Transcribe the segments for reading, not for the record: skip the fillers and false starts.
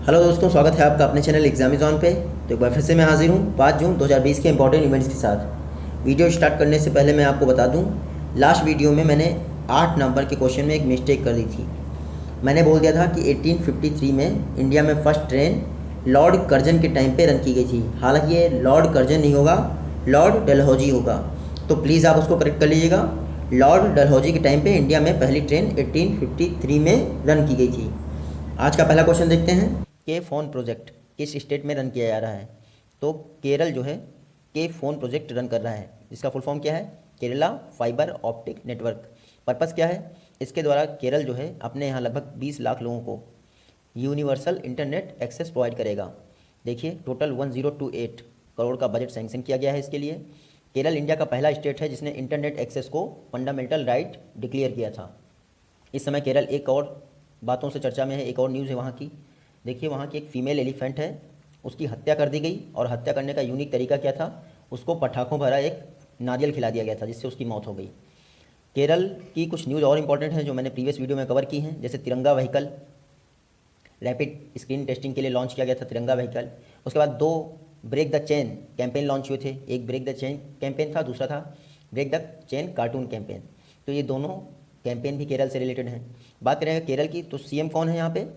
Hello दोस्तों, स्वागत है आपका अपने चैनल एग्जामिज़ॉन पे। तो एक बार फिर से मैं हाजिर हूँ 5 जून 2020 के इंपॉर्टेंट इवेंट्स के साथ। वीडियो स्टार्ट करने से पहले मैं आपको बता दूँ, लास्ट वीडियो में मैंने 8 नंबर के क्वेश्चन में एक मिस्टेक कर दी थी। मैंने बोल दिया था कि 1853 में इंडिया में फर्स्ट ट्रेन लॉर्ड कर्जन के टाइम पे रन की गई थी। हालांकि ये लॉर्ड कर्जन नहीं होगा, लॉर्ड डलहौजी होगा। तो प्लीज़ आप उसको करेक्ट कर लीजिएगा। लॉर्ड डलहौजी के टाइम पे इंडिया में पहली ट्रेन 1853 में रन की गई थी। आज का पहला क्वेश्चन देखते हैं। के फोन प्रोजेक्ट किस स्टेट में रन किया जा रहा है? तो केरल जो है के फोन प्रोजेक्ट रन कर रहा है। इसका फुल फॉर्म क्या है? Kerala fibre optic network. Purpose क्या है? इसके द्वारा केरल जो है अपने यहाँ लगभग 20 लाख लोगों को यूनिवर्सल इंटरनेट एक्सेस प्रोवाइड करेगा। देखिए, टोटल 1028 करोड़ का बजट सैंक्शन किया गया है इसके लिए। केरल इंडिया का पहला स्टेट है जिसने इंटरनेट एक्सेस को फंडामेंटल राइट डिक्लेयर किया था। इस समय केरल एक और बातों से चर्चा में है, एक और न्यूज़ है वहाँ की। देखिए, वहाँ की एक फ़ीमेल एलिफेंट है, उसकी हत्या कर दी गई। और हत्या करने का यूनिक तरीका क्या था? उसको पटाखों भरा एक नारियल खिला दिया गया था, जिससे उसकी मौत हो गई। केरल की कुछ न्यूज़ और इंपॉर्टेंट है जो मैंने प्रीवियस वीडियो में कवर की हैं, जैसे तिरंगा व्हीकल रैपिड स्क्रीन टेस्टिंग के लिए लॉन्च किया गया था तिरंगा व्हीकल। उसके बाद 2 break the chain campaign launch हुए थे। एक ब्रेक द चेन कैंपेन था, दूसरा था break the chain cartoon campaign. तो ये दोनों कैंपेन भी केरल से रिलेटेड हैं। बात करें केरल की, तो सीएम कौन है यहाँ पे?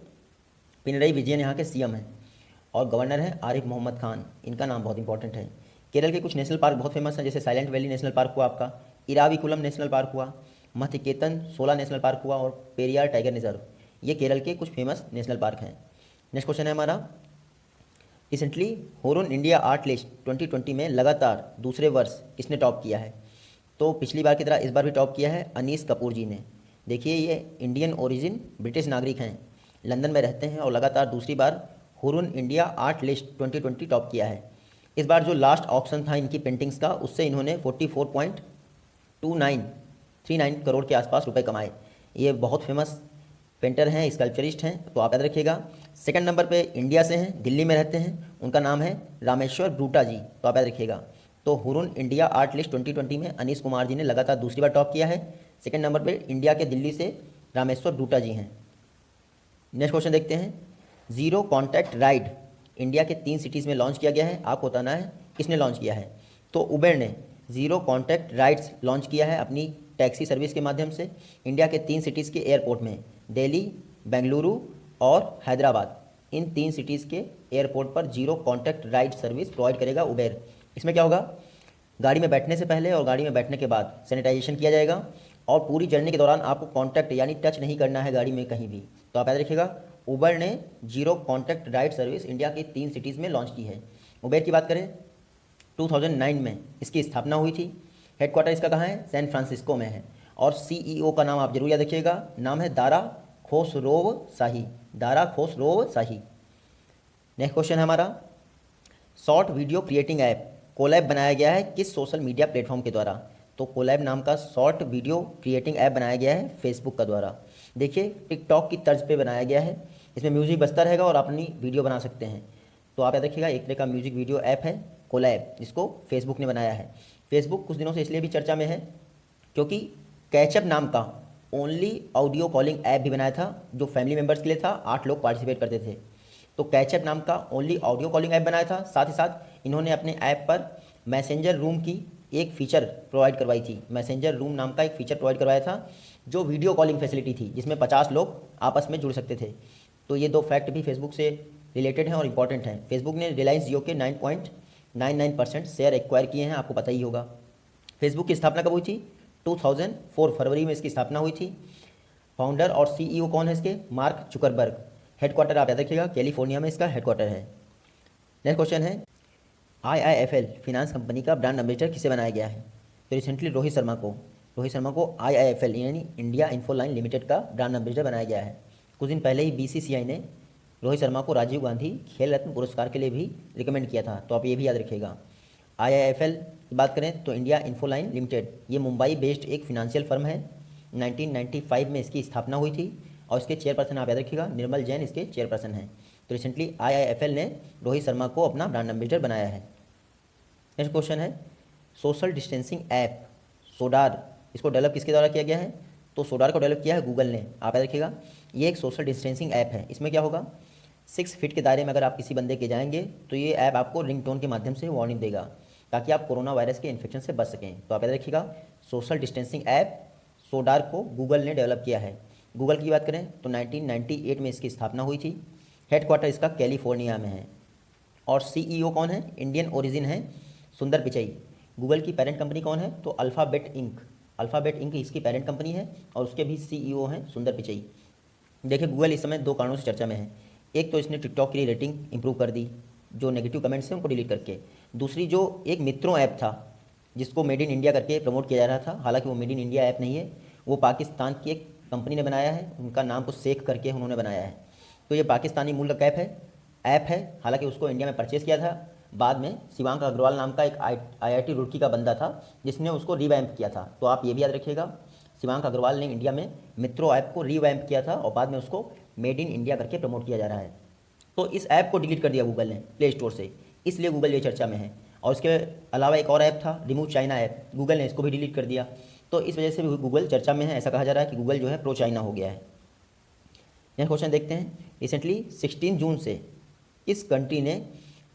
पिनरई विजयन यहाँ के सीएम हैं। और गवर्नर है आरिफ मोहम्मद खान। इनका नाम बहुत इंपॉर्टेंट है। केरल के कुछ नेशनल पार्क बहुत फेमस हैं, जैसे साइलेंट वैली नेशनल पार्क हुआ आपका, इराविकुलम नेशनल पार्क हुआ, मथिकेतन शोला नेशनल पार्क हुआ और पेरियार टाइगर रिजर्व। ये केरल के कुछ फेमस नेशनल पार्क हैं। नेक्स्ट क्वेश्चन है हमारा, recently Hurun India art list 2020 में लगातार दूसरे वर्ष किसने टॉप किया है? तो पिछली बार की तरह इस बार भी टॉप किया है अनीस कपूर जी ने। देखिए, ये इंडियन ओरिजिन ब्रिटिश नागरिक हैं, लंदन में रहते हैं और लगातार दूसरी बार Hurun India art list 2020 top किया है। इस बार जो लास्ट ऑक्शन था इनकी पेंटिंग्स का, उससे इन्होंने 44.2939 करोड़ के आसपास रुपए कमाए। ये बहुत फेमस पेंटर हैं, स्कल्पचरिस्ट हैं, तो आप याद रखिएगा। सेकंड नंबर पे इंडिया से हैं, दिल्ली में रहते हैं, उनका नाम है रामेश्वर ब्रूटा जी, तो आप याद रखिएगा। तो हुरुन इंडिया आर्ट लिस्ट 2020 में अनीश कुमार जी ने लगातार दूसरी बार टॉप किया है। सेकंड नंबर पे इंडिया के दिल्ली से रामेश्वर ब्रूटा जी हैं। नेक्स्ट क्वेश्चन देखते हैं, ज़ीरो कॉन्टैक्ट राइड इंडिया के 3 सिटीज़ में लॉन्च किया गया है। आपको बताना है किसने लॉन्च किया है। तो उबेर ने ज़ीरो कॉन्टैक्ट राइड्स लॉन्च किया है अपनी टैक्सी सर्विस के माध्यम से इंडिया के 3 सिटीज़ के एयरपोर्ट में, दिल्ली, बेंगलुरु और हैदराबाद। इन 3 सिटीज़ के एयरपोर्ट पर zero contact ride service provide करेगा उबेर। इसमें क्या होगा? गाड़ी में बैठने से पहले और गाड़ी में बैठने के बाद सैनिटाइजेशन किया जाएगा और पूरी जर्नी के दौरान आपको कॉन्टैक्ट यानी टच नहीं करना है गाड़ी में कहीं भी। तो आप याद रखिएगा, उबर ने zero contact ride service India की 3 सिटीज़ में लॉन्च की है। उबेर की बात करें, 2009 में इसकी स्थापना हुई थी। हेडक्वार्टर इसका कहाँ है? सैन फ्रांसिस्को में है। और सीईओ का नाम आप जरूर याद रखिएगा, नाम है Dara Khosrowshahi. Dara Khosrowshahi. Next question है हमारा, short video creating app Collab बनाया गया है किस सोशल मीडिया प्लेटफॉर्म के द्वारा? तो कोलैब नाम का शॉर्ट वीडियो क्रिएटिंग ऐप बनाया गया है फेसबुक का द्वारा। देखिए, टिकटॉक की तर्ज पे बनाया गया है। इसमें म्यूजिक बजता रहेगा और अपनी वीडियो बना सकते हैं। तो आप याद रखिएगा, एक तरह का म्यूजिक वीडियो ऐप है कोलैब, जिसको फेसबुक ने बनाया है। फेसबुक कुछ दिनों से इसलिए भी चर्चा में है क्योंकि कैचअप नाम का ओनली ऑडियो कॉलिंग ऐप भी बनाया था, जो फैमिली मेम्बर्स के लिए था। 8 लोग पार्टिसिपेट करते थे। तो कैचअप नाम का ओनली ऑडियो कॉलिंग ऐप बनाया था। साथ ही साथ इन्होंने अपने ऐप पर मैसेंजर रूम की एक फ़ीचर प्रोवाइड करवाई थी। मैसेंजर रूम नाम का एक फ़ीचर प्रोवाइड करवाया था, जो वीडियो कॉलिंग फैसिलिटी थी, जिसमें 50 लोग आपस में जुड़ सकते थे। तो ये 2 फैक्ट भी फेसबुक से रिलेटेड हैं और इंपॉर्टेंट हैं। फेसबुक ने रिलायंस जियो के 9.99% शेयर एक्वायर किए हैं, आपको पता ही होगा। फेसबुक की स्थापना कब हुई थी? 2004 फरवरी में इसकी स्थापना हुई थी। फाउंडर और सीईओ कौन है इसके? Mark Zuckerberg. हेडक्वार्टर आप याद रखिएगा, कैलिफोर्निया में इसका हेडक्वार्टर है। नेक्स्ट क्वेश्चन है, आईआईएफएल फिनांस कंपनी का ब्रांड एम्बेसडर किसे बनाया गया है? तो रिसेंटली रोहित शर्मा को आईआईएफएल यानी इंडिया इन्फोलाइन लिमिटेड का ब्रांड एम्बेसडर बनाया गया है। कुछ दिन पहले ही बीसीसीआई ने रोहित शर्मा को राजीव गांधी खेल रत्न पुरस्कार के लिए भी रिकमेंड किया था, तो आप ये भी याद रखिएगा। आईआईएफएल की बात करें तो इंडिया इन्फोलाइन लिमिटेड, ये मुंबई बेस्ड एक फिनेंशियल फर्म है। 1995 में इसकी स्थापना हुई थी और इसके चेयरपर्सन आप याद रखिएगा, निर्मल जैन इसके चेयरपर्सन हैं। तो रिसेंटली आईआईएफएल ने रोहित शर्मा को अपना ब्रांड एम्बेसडर बनाया है। नेक्स्ट क्वेश्चन है, सोशल डिस्टेंसिंग ऐप सोडार, इसको डेवलप किसके द्वारा किया गया है? तो सोडार को डेवलप किया है गूगल ने, आप याद रखिएगा। ये एक सोशल डिस्टेंसिंग ऐप है। इसमें क्या होगा? 6 फीट के दायरे में अगर आप किसी बंदे के जाएंगे तो ये ऐप आपको रिंगटोन के माध्यम से वार्निंग देगा ताकि आप कोरोना वायरस के इन्फेक्शन से बच सकें। तो आप याद रखिएगा, सोशल डिस्टेंसिंग ऐप सोडार को गूगल ने डेवलप किया है। गूगल की बात करें तो 1998 में इसकी स्थापना हुई थी। हेडक्वार्टर इसका कैलिफोर्निया में है और सीईओ कौन है? इंडियन ओरिजिन है, सुंदर पिचई। गूगल की पेरेंट कंपनी कौन है? तो अल्फ़ाबेट इंक। अल्फ़ाबेट इंक इसकी पेरेंट कंपनी है और उसके भी सीईओ हैं सुंदर पिचई। देखिए, गूगल इस समय 2 कारणों से चर्चा में है। एक तो इसने टिकटॉक की रेटिंग इंप्रूव कर दी, जो नेगेटिव कमेंट्स हैं उनको डिलीट करके। दूसरी, जो एक मित्रों ऐप था जिसको मेड इन इंडिया करके प्रमोट किया जा रहा था, हालांकि वो मेड इन इंडिया ऐप नहीं है, वो पाकिस्तान की एक कंपनी ने बनाया है, उनका नाम को शेख करके उन्होंने बनाया है। तो ये पाकिस्तानी मूल का ऐप है, हालांकि उसको इंडिया में परचेज़ किया था बाद में शिवांक अग्रवाल नाम का एक आईआईटी रुड़की का बंदा था जिसने उसको रीवैम्प किया था। तो आप ये भी याद रखिएगा, शिवांक अग्रवाल ने इंडिया में मित्रो ऐप को रीवैम्प किया था और बाद में उसको मेड इन इंडिया करके प्रमोट किया जा रहा है। तो इस ऐप को डिलीट कर दिया गूगल ने प्ले स्टोर से, इसलिए गूगल ये चर्चा में है। और इसके अलावा एक और ऐप था, रिमूव चाइना ऐप, गूगल ने इसको भी डिलीट कर दिया। तो इस वजह से भी गूगल चर्चा में है। ऐसा कहा जा रहा है कि गूगल जो है प्रो चाइना हो गया है। नेक्स्ट क्वेश्चन देखते हैं। रिसेंटली 16 जून से किस कंट्री ने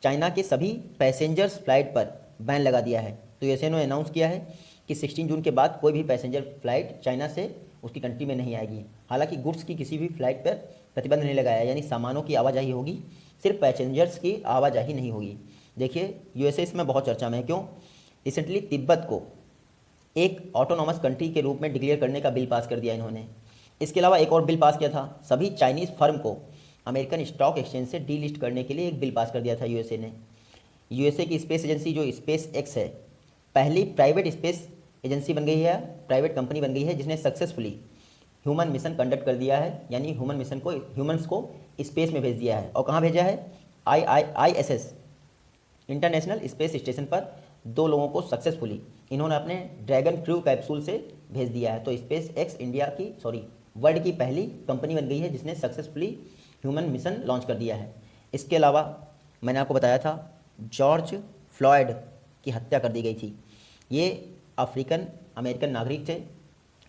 चाइना के सभी पैसेंजर्स फ्लाइट पर बैन लगा दिया है? तो यूएसए ने अनाउंस किया है कि 16 जून के बाद कोई भी पैसेंजर फ्लाइट चाइना से उसकी कंट्री में नहीं आएगी। हालांकि गुड्स की किसी भी फ्लाइट पर प्रतिबंध नहीं लगाया, यानी सामानों की आवाजाही होगी, सिर्फ पैसेंजर्स की आवाजाही नहीं होगी। देखिए, यूएसए इसमें बहुत चर्चा में है। क्यों? रिसेंटली तिब्बत को एक ऑटोनॉमस कंट्री के रूप में डिक्लेयर करने का बिल पास कर दिया इन्होंने। इसके अलावा एक और बिल पास किया था, सभी चाइनीज़ फर्म को अमेरिकन स्टॉक एक्सचेंज से डीलिस्ट करने के लिए एक बिल पास कर दिया था यूएसए ने। यूएसए की स्पेस एजेंसी जो स्पेस एक्स है, पहली प्राइवेट स्पेस एजेंसी बन गई है, प्राइवेट कंपनी बन गई है जिसने सक्सेसफुली ह्यूमन मिशन कंडक्ट कर दिया है, यानी ह्यूमंस को स्पेस में भेज दिया है। और कहाँ भेजा है? ISS इंटरनेशनल स्पेस स्टेशन पर 2 लोगों को सक्सेसफुली इन्होंने अपने ड्रैगन क्रू कैप्सूल से भेज दिया है। तो स्पेस एक्स वर्ल्ड की पहली कंपनी बन गई है जिसने सक्सेसफुली ह्यूमन मिशन लॉन्च कर दिया है। इसके अलावा मैंने आपको बताया था जॉर्ज फ्लॉयड की हत्या कर दी गई थी। ये अफ्रीकन अमेरिकन नागरिक थे,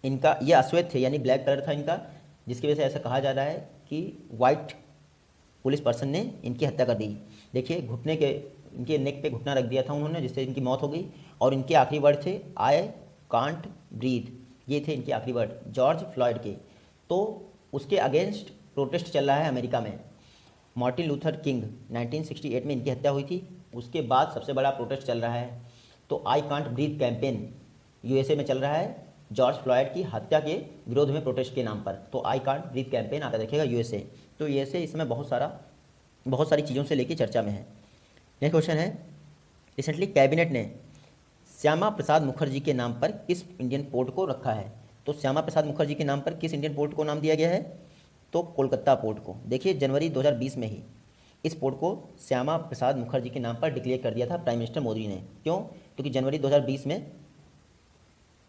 इनका ये अश्वेत थे, यानी ब्लैक कलर था इनका, जिसकी वजह से ऐसा कहा जा रहा है कि वाइट पुलिस पर्सन ने इनकी हत्या कर दी। देखिए, इनके नेक पे घुटना रख दिया था उन्होंने, जिससे इनकी मौत हो गई। और इनके आखिरी वर्ड थे आई कांट ब्रीथ, ये थे इनके आखिरी वर्ड जॉर्ज फ्लॉयड के। तो उसके अगेंस्ट प्रोटेस्ट चल रहा है अमेरिका में। मार्टिन लूथर किंग 1968 में इनकी हत्या हुई थी, उसके बाद सबसे बड़ा प्रोटेस्ट चल रहा है। तो I can't breathe campaign USA में चल रहा है जॉर्ज फ्लॉयड की हत्या के विरोध में प्रोटेस्ट के नाम पर। तो आई कांट ब्रीथ कैंपेन आता देखिएगा यूएसए। तो यूएसए इसमें बहुत सारी चीज़ों से लेकर चर्चा में है। नेक्स्ट क्वेश्चन है, रिसेंटली कैबिनेट ने श्यामा प्रसाद मुखर्जी के नाम पर किस इंडियन पोर्ट को रखा है? तो श्यामा प्रसाद मुखर्जी के नाम पर किस इंडियन पोर्ट को नाम दिया गया है? तो कोलकाता पोर्ट को। देखिए, जनवरी 2020 में ही इस पोर्ट को श्यामा प्रसाद मुखर्जी के नाम पर डिक्लेयर कर दिया था प्राइम मिनिस्टर मोदी ने। क्यों? क्योंकि जनवरी 2020 में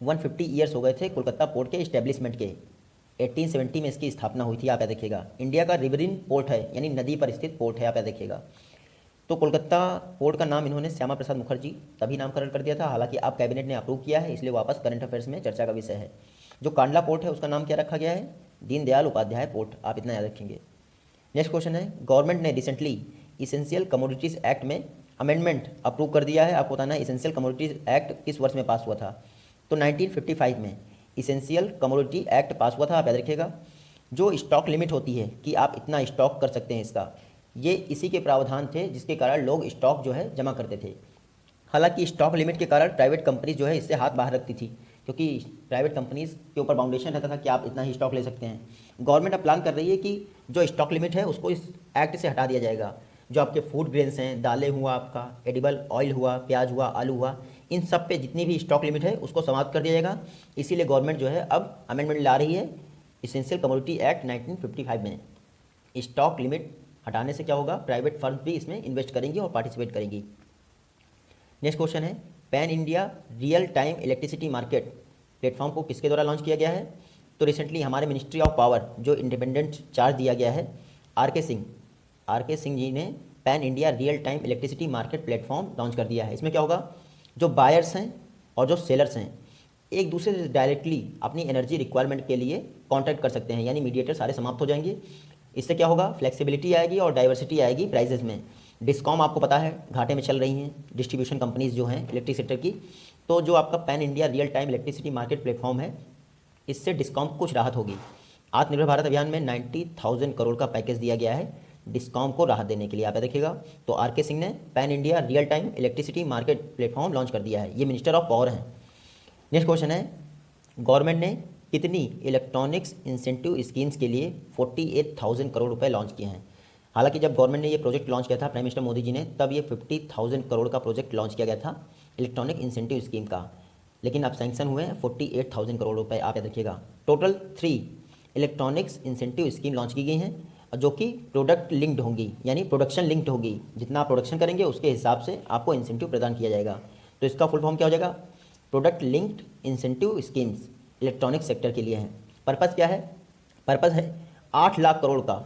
150 ईयर्स हो गए थे कोलकाता पोर्ट के इस्टेब्लिशमेंट के। 1870 में इसकी स्थापना हुई थी, आप याद देखिएगा। इंडिया का रिवरिन पोर्ट है, यानी नदी पर स्थित पोर्ट है, आप याद देखिएगा। तो कोलकाता पोर्ट का नाम इन्होंने श्यामा प्रसाद मुखर्जी तभी नामकरण कर दिया था, हालांकि अब कैबिनेट ने अप्रूव किया है, इसलिए वापस करंट अफेयर्स में चर्चा का विषय है। जो कांडला पोर्ट है उसका नाम क्या रखा गया है? दीनदयाल उपाध्याय पोर्ट, आप इतना याद रखेंगे। नेक्स्ट क्वेश्चन है, गवर्नमेंट ने रिसेंटली इसेंशियल कमोडिटीज़ एक्ट में अमेंडमेंट अप्रूव कर दिया है। आपको बताना है इसेंशियल कमोडिटीज़ एक्ट किस वर्ष में पास हुआ था? तो 1955 में इसेंशियल कमोडिटी एक्ट पास हुआ था, आप याद रखिएगा। जो स्टॉक लिमिट होती है कि आप इतना स्टॉक कर सकते हैं इसका, ये इसी के प्रावधान थे जिसके कारण लोग स्टॉक जो है जमा करते थे। हालांकि स्टॉक लिमिट के कारण प्राइवेट कंपनीज जो है इससे हाथ बाहर रखती थी, क्योंकि प्राइवेट कंपनीज के ऊपर बाउंडेशन रहता था कि आप इतना ही स्टॉक ले सकते हैं। गवर्नमेंट अब प्लान कर रही है कि जो स्टॉक लिमिट है उसको इस एक्ट से हटा दिया जाएगा। जो आपके फूड ग्रेन्स हैं, दालें हुआ, आपका एडिबल ऑयल हुआ, प्याज हुआ, आलू हुआ, इन सब पे जितनी भी स्टॉक लिमिट है उसको समाप्त कर दिया जाएगा। इसीलिए गवर्नमेंट जो है अब अमेंडमेंट ला रही है इसेंशियल कमोडिटी एक्ट 1955 में। स्टॉक लिमिट हटाने से क्या होगा? प्राइवेट फर्म भी इसमें इन्वेस्ट करेंगी और पार्टिसिपेट करेंगी। नेक्स्ट क्वेश्चन है, pan India real time electricity market platform को किसके द्वारा लॉन्च किया गया है? तो रिसेंटली हमारे मिनिस्ट्री ऑफ पावर जो इंडिपेंडेंट चार्ज दिया गया है आर के सिंह जी ने pan India real time electricity market platform launch कर दिया है। इसमें क्या होगा? जो बायर्स हैं और जो सेलर्स हैं एक दूसरे से डायरेक्टली अपनी एनर्जी रिक्वायरमेंट के लिए कॉन्ट्रैक्ट कर सकते हैं, यानी मीडिएटर सारे समाप्त हो जाएंगे। इससे क्या होगा, फ्लेक्सिबिलिटी आएगी और डाइवर्सिटी आएगी प्राइजेज में। डिस्कॉम आपको पता है घाटे में चल रही हैं, डिस्ट्रीब्यूशन कंपनीज जो हैं इलेक्ट्रिक सेक्टर की, तो जो आपका pan India real time electricity market platform है, इससे डिस्कॉम को कुछ राहत होगी। आत्मनिर्भर भारत अभियान में 90,000 करोड़ का पैकेज दिया गया है डिस्कॉम को राहत देने के लिए, आप देखिएगा। तो आर.के. सिंह ने pan India real time electricity market platform launch कर दिया है, ये मिनिस्टर ऑफ पावर हैं। नेक्स्ट क्वेश्चन है, गवर्नमेंट ने कितनी इलेक्ट्रॉनिक्स इंसेंटिव स्कीम्स के लिए 48,000 करोड़ रुपए लॉन्च किए हैं। हालांकि जब गवर्नमेंट ने ये प्रोजेक्ट लॉन्च किया था प्राइम मिनिस्टर मोदी जी ने, तब ये 50,000 करोड़ का प्रोजेक्ट लॉन्च किया गया था इलेक्ट्रॉनिक इंसेंटिव स्कीम का, लेकिन अब सैंक्शन हुए हैं 48,000 करोड़ रुपए, आप याद रखिएगा। Total 3 electronics incentive scheme launch की गई हैं जो कि प्रोडक्ट लिंक्ड होंगी, यानी प्रोडक्शन लिंक्ड होगी। जितना आप प्रोडक्शन करेंगे उसके हिसाब से आपको इंसेंटिव प्रदान किया जाएगा। तो इसका फुल फॉर्म क्या हो जाएगा, product linked incentive schemes electronic sector के लिए हैं। पर्पज़ क्या है, पर्पज़ है 8 लाख करोड़ का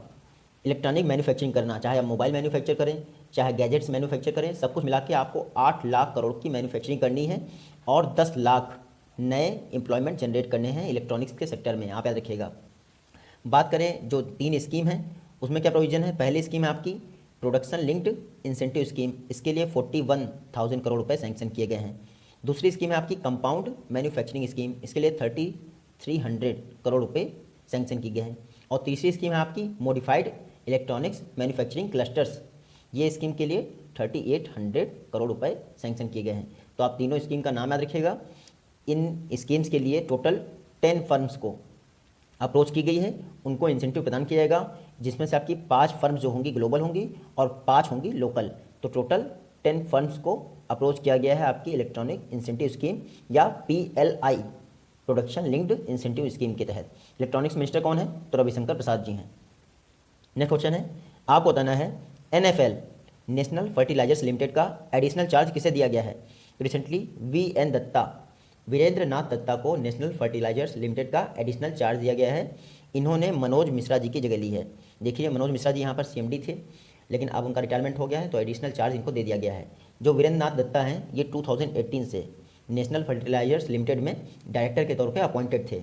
इलेक्ट्रॉनिक मैन्युफैक्चरिंग करना, चाहे आप मोबाइल मैन्युफैक्चर करें, चाहे गैजेट्स मैन्युफैक्चर करें, सब कुछ मिला के आपको 8 लाख करोड़ की मैन्युफैक्चरिंग करनी है और 10 लाख नए एम्प्लॉयमेंट जनरेट करने हैं इलेक्ट्रॉनिक्स के सेक्टर में, आप याद रखिएगा। बात करें जो 3 स्कीम हैं उसमें क्या प्रोविजन है। पहली स्कीम है आपकी प्रोडक्शन लिंक्ड इंसेंटिव स्कीम, इसके लिए 41,000 करोड़ रुपए सैंक्शन किए गए हैं। दूसरी स्कीम है आपकी कंपाउंड मैन्युफैक्चरिंग स्कीम, इसके लिए 3,300 करोड़ रुपए सैंक्शन किए गए हैं। और तीसरी स्कीम है आपकी मॉडिफाइड इलेक्ट्रॉनिक्स मैन्युफैक्चरिंग क्लस्टर्स, ये स्कीम के लिए 3,800 करोड़ रुपए सैंक्शन किए गए हैं। तो आप तीनों स्कीम का नाम याद रखिएगा। इन स्कीम्स के लिए टोटल 10 फर्म्स को अप्रोच की गई है, उनको इंसेंटिव प्रदान किया जाएगा, जिसमें से आपकी 5 फर्म्स जो होंगी ग्लोबल होंगी और 5 होंगी लोकल। तो टोटल 10 फर्म्स को अप्रोच किया गया है आपकी इलेक्ट्रॉनिक इंसेंटिव स्कीम या PLI production linked incentive scheme के तहत। इलेक्ट्रॉनिक्स मिनिस्टर कौन है, तो रविशंकर प्रसाद जी हैं। नेक्स्ट क्वेश्चन है, आपको बताना है NFL नेशनल फर्टिलाइजर्स लिमिटेड का एडिशनल चार्ज किसे दिया गया है। रिसेंटली वीरेंद्र नाथ दत्ता को नेशनल फर्टिलाइजर्स लिमिटेड का एडिशनल चार्ज दिया गया है। इन्होंने मनोज मिश्रा जी की जगह ली है। देखिए मनोज मिश्रा जी यहाँ पर CMD थे, लेकिन अब उनका रिटायरमेंट हो गया है, तो एडिशनल चार्ज इनको दे दिया गया है। जो वीरेंद्र नाथ दत्ता हैं ये 2018 से नेशनल फर्टिलाइजर्स लिमिटेड में डायरेक्टर के तौर पर अपॉइंटेड थे।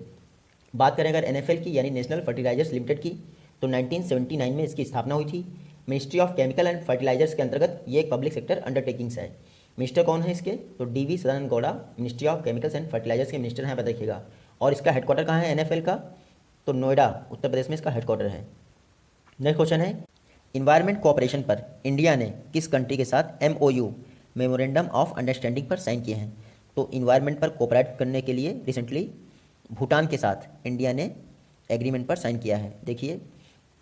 बात करें अगर NFL की यानी नेशनल फर्टिलाइजर्स लिमिटेड की, तो 1979 में इसकी स्थापना हुई थी। Ministry of chemical and fertilizers के अंतर्गत ये एक पब्लिक सेक्टर अंडरटेकिंग्स है। मिनिस्टर कौन है इसके, तो DV Sadananda Gowda ministry of chemicals and fertilizers के मिनिस्टर हैं, बताइएगा। और इसका हेडक्वार्टर कहाँ है NFL का, तो नोएडा उत्तर प्रदेश में इसका हेडक्वार्टर है। नेक्स्ट क्वेश्चन है, इन्वायरमेंट कोऑपरेशन पर इंडिया ने किस कंट्री के साथ MOU मेमोरेंडम ऑफ अंडरस्टैंडिंग पर साइन किए हैं। तो इन्वायरमेंट पर कोऑपरेट करने के लिए रिसेंटली भूटान के साथ इंडिया ने एग्रीमेंट पर साइन किया है। देखिए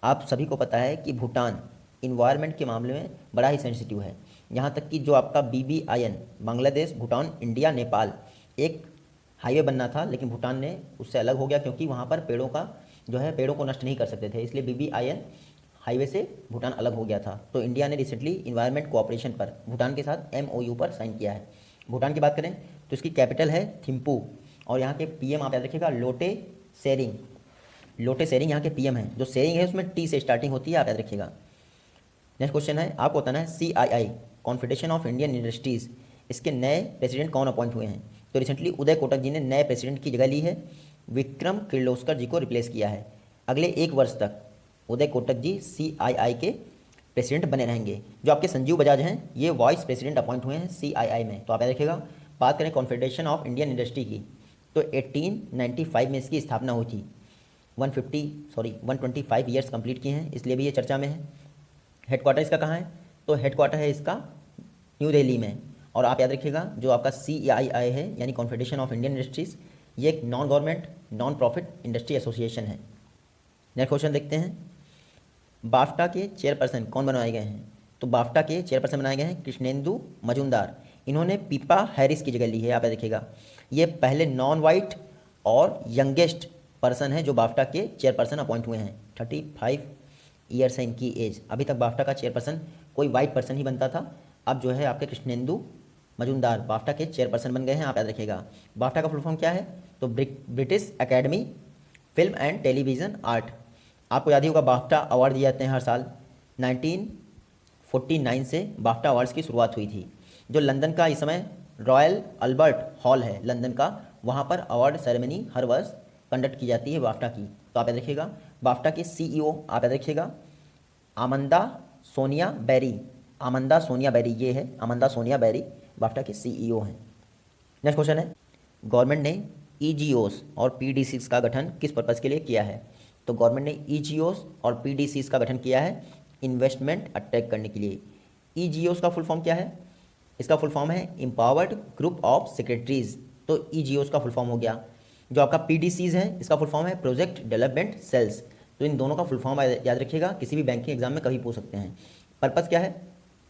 आप सभी को पता है कि भूटान इन्वायरमेंट के मामले में बड़ा ही सेंसिटिव है। यहाँ तक कि जो आपका BBIN बांग्लादेश भूटान इंडिया नेपाल एक हाईवे बनना था, लेकिन भूटान ने उससे अलग हो गया, क्योंकि वहाँ पर पेड़ों का जो है पेड़ों को नष्ट नहीं कर सकते थे, इसलिए BBIN हाईवे से भूटान अलग हो गया था। तो इंडिया ने रिसेंटली इन्वायरमेंट कोऑपरेशन पर भूटान के साथ MOU पर साइन किया है। भूटान की बात करें तो इसकी कैपिटल है थिम्पू और यहाँ के PM आप याद रखिएगा लोटे शेरिंग यहाँ के PM हैं। जो शेरिंग है उसमें T से स्टार्टिंग होती है, आप याद रखिएगा। नेक्स्ट क्वेश्चन है, आपको बताना है CII confederation of Indian industries, इसके नए प्रेसिडेंट कौन अपॉइंट हुए हैं। तो रिसेंटली उदय कोटक जी ने नए प्रेसिडेंट की जगह ली है, विक्रम किर्लोस्कर जी को रिप्लेस किया है। अगले 1 वर्ष तक उदय कोटक जी CII के प्रेसिडेंट बने रहेंगे। जो आपके संजीव बजाज हैं ये वाइस प्रेसिडेंट अपॉइंट हुए हैं CII में, तो आप याद रखिएगा। बात करें कॉन्फेडरेशन ऑफ इंडियन इंडस्ट्री की, तो 1895 में इसकी स्थापना हुई थी। 125 ईयर्स कंप्लीट किए हैं, इसलिए भी ये चर्चा में है। हेडक्वार्टर इसका कहाँ है, तो हेडक्वार्टर है इसका न्यू दिल्ली में। और आप याद रखिएगा जो आपका CII है यानी कॉन्फेडरेशन ऑफ इंडियन इंडस्ट्रीज़, ये एक non government non profit industry association है। नेक्स्ट क्वेश्चन देखते हैं, बाफ्टा के चेयरपर्सन कौन बनाए गए हैं। तो बाफ्टा के चेयरपर्सन बनाए गए हैं कृष्णेंदु मजूमदार। इन्होंने पीपा हैरिस की जगह ली है, आप याद रखिएगा। ये पहले नॉन वाइट और यंगेस्ट पर्सन है जो बाफ्टा के चेयरपर्सन अपॉइंट हुए हैं। 35 ईयर्स है इनकी एज। अभी तक बाफ्टा का चेयरपर्सन कोई वाइट पर्सन ही बनता था, अब जो है आपके कृष्णेंदु मजूमदार बाफ्टा के चेयरपर्सन बन गए हैं, आप याद रखिएगा। बाफ्टा का फुल फॉर्म क्या है, तो British academy film and television art. आपको याद ही होगा बाफ्टा अवार्ड दिए जाते हैं हर साल। 1949 से बाफ्टा अवार्ड्स की शुरुआत हुई थी। जो लंदन का इस समय रॉयल अल्बर्ट हॉल है लंदन का, वहाँ पर अवार्ड सेरेमनी हर वर्ष कंडक्ट की जाती है बाफ्टा की, तो आप याद रखिएगा। बाफ्टा की सीईओ आप याद रखिएगा आमंदा सोनिया बेरी। आमंदा सोनिया बेरी, ये है आमंदा सोनिया बेरी, बाफ्टा की सीईओ हैं। नेक्स्ट क्वेश्चन है, गवर्नमेंट ने ईजीओस और पीडीसीज का गठन किस पर्पज़ के लिए किया है? तो गवर्नमेंट ने ईजीओस और पीडीसीज का गठन किया है इन्वेस्टमेंट अट्रैक्ट करने के लिए। ईजीओस का फुल फॉर्म क्या है? इसका फुल फॉर्म है एम्पावर्ड ग्रुप ऑफ सेक्रेटरीज, तो ईजीओस का फुल फॉर्म हो गया। जो आपका पीडीसीज है इसका फुल फॉर्म है प्रोजेक्ट डेवलपमेंट सेल्स। तो इन दोनों का फुल फॉर्म याद रखिएगा, किसी भी बैंकिंग एग्जाम में कभी पूछ सकते हैं। पर्पज़ क्या है?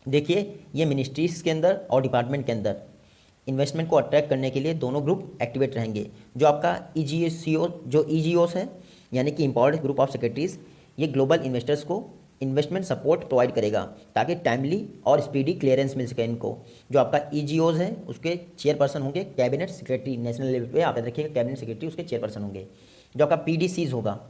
देखिए, ये मिनिस्ट्रीज के अंदर और डिपार्टमेंट के अंदर इन्वेस्टमेंट को अट्रैक्ट करने के लिए दोनों ग्रुप एक्टिवेट रहेंगे। जो आपका ईजीओस है यानी कि एम्पावर्ड ग्रुप ऑफ सेक्रेटरीज, ये ग्लोबल इन्वेस्टर्स को इन्वेस्टमेंट सपोर्ट प्रोवाइड करेगा ताकि टाइमली और स्पीडी क्लियरेंस मिल सके इनको। जो आपका ईजीओज है उसके चेयरपर्सन होंगे कैबिनेट सेक्रेटरी, नेशनल लेवल पे आप याद रखिएगा कैबिनेट सेक्रेटरी उसके चेयरपर्सन होंगे। जो आपका पीडीसीज होगा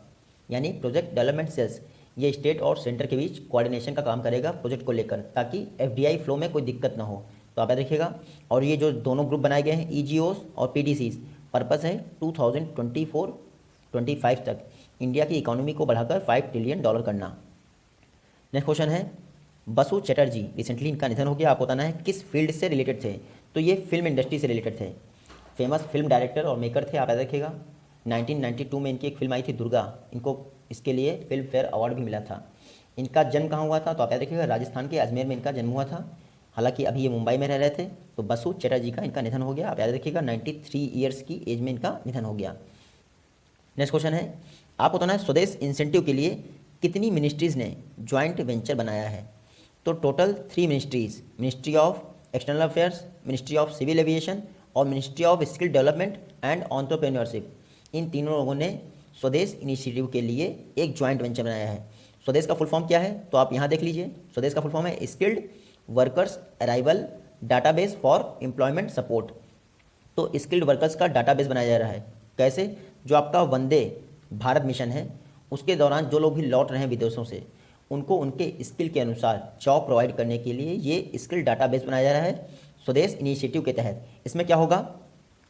यानी प्रोजेक्ट डेवलपमेंट सेल्स, ये स्टेट और सेंटर के बीच कोऑर्डिनेशन का काम करेगा प्रोजेक्ट को लेकर, ताकि एफडीआई फ्लो में कोई दिक्कत ना हो। तो आप याद रखिएगा। और ये जो दोनों ग्रुप बनाए गए हैं ईजीओस और पीडीसीज, पर्पस है 2024-25 तक इंडिया की इकोनॉमी को बढ़ाकर $5 ट्रिलियन करना। नेक्स्ट क्वेश्चन है, बसु चटर्जी, रिसेंटली इनका निधन हो गया। आपको बताना है किस फील्ड से रिलेटेड थे? तो ये फिल्म इंडस्ट्री से रिलेटेड थे। फेमस फिल्म डायरेक्टर और मेकर थे, आप याद रखिएगा। 1992 में इनकी एक फिल्म आई थी दुर्गा, इनको इसके लिए फिल्म फेयर अवार्ड भी मिला था। इनका जन्म कहाँ हुआ था? तो आप याद रखिएगा राजस्थान के अजमेर में इनका जन्म हुआ था। हालांकि अभी ये मुंबई में रह रहे थे। तो बसु चटर्जी का इनका निधन हो गया, आप याद रखिएगा 93 ईयर्स की एज में इनका निधन हो गया। नेक्स्ट क्वेश्चन है, आपको बताना है स्वदेश इंसेंटिव के लिए कितनी मिनिस्ट्रीज़ ने ज्वाइंट वेंचर बनाया है? तो total 3 ministries, ministry of external affairs, ministry of civil aviation और ministry of skill development and entrepreneurship, इन तीनों लोगों ने स्वदेश इनिशिएटिव के लिए एक ज्वाइंट वेंचर बनाया है। स्वदेश का फुल फॉर्म क्या है? तो आप यहाँ देख लीजिए, स्वदेश का फुल फॉर्म है skilled workers arrival database for employment support. तो स्किल्ड वर्कर्स का डाटाबेस बनाया जा रहा है। कैसे? जो आपका वंदे भारत मिशन है उसके दौरान जो लोग भी लौट रहे हैं विदेशों से, उनको उनके स्किल के अनुसार जॉब प्रोवाइड करने के लिए ये स्किल डाटाबेस बनाया जा रहा है स्वदेश इनिशिएटिव के तहत। इसमें क्या होगा,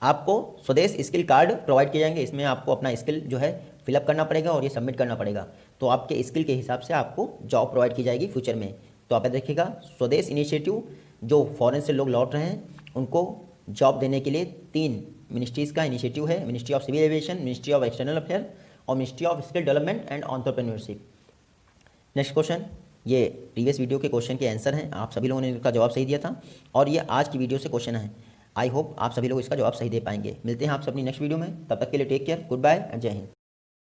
आपको स्वदेश स्किल कार्ड प्रोवाइड किए जाएंगे। इसमें आपको अपना स्किल जो है फिलअप करना पड़ेगा और ये सबमिट करना पड़ेगा। तो आपके स्किल के हिसाब से आपको जॉब प्रोवाइड की जाएगी फ्यूचर में। तो आप देखिएगा स्वदेश इनिशिएटिव, जो फॉरेन से लोग लौट रहे हैं उनको जॉब देने के लिए 3 मिनिस्ट्रीज़ का इनिशिएटिव है, ministry of civil aviation, ministry of external affair और ministry of skill development and entrepreneurship. Next question, ये प्रीवियस वीडियो के क्वेश्चन के आंसर हैं, आप सभी लोगों ने इसका जवाब सही दिया था और ये आज की वीडियो से क्वेश्चन है। आई होप आप सभी लोग इसका जवाब सही दे पाएंगे। मिलते हैं आप अपनी नेक्स्ट वीडियो में, तब तक के लिए take care, goodbye and Jai Hind.